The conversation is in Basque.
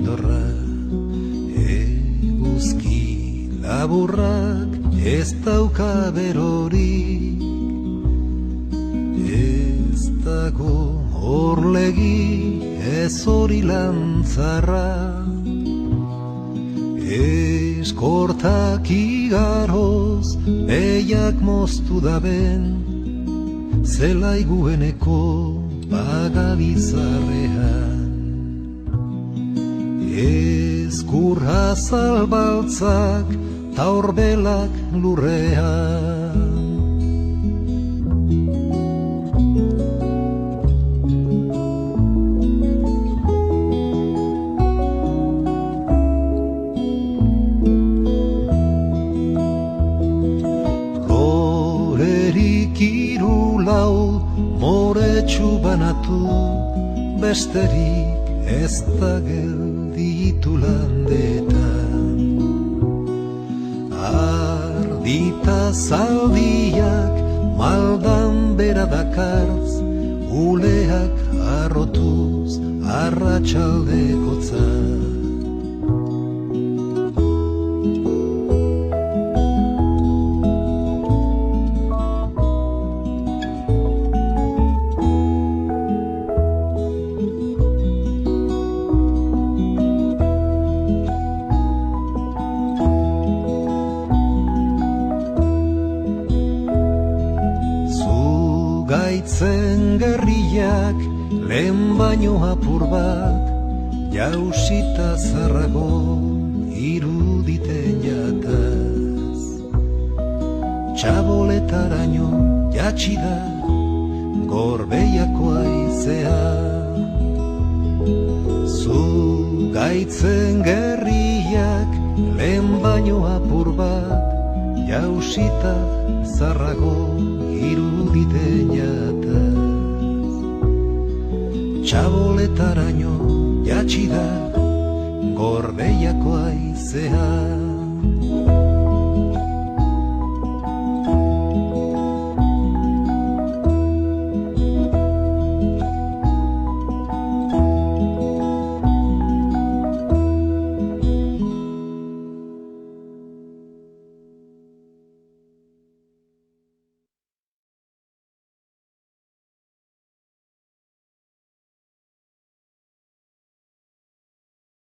dorra, eguzki laburrak ez dauka berorik, ez dago horlegi ez hori lantzarra, eskortak igaroz behiak moztu daben, zelai gueneko bagabizarrean. Ezkurra zalbaltzak ta horbelak lurrean. Lorerik irulau moretsu banatu, besterik ez da gelditu landetan. Ardita zaldiak maldan bera dakartz, uleak arrotuz arratsaldekotza. Gaitzen gerriak lehen baino apur bat, jausita zarrago iruditen jataz. Txaboletaraino jatsi da gorbeiako aizea. Zu gaitzen gerriak lehen baino apur bat, jausita zarrago iruditen jataz. Txaboletaraino jatsi da gorbeiako aizea.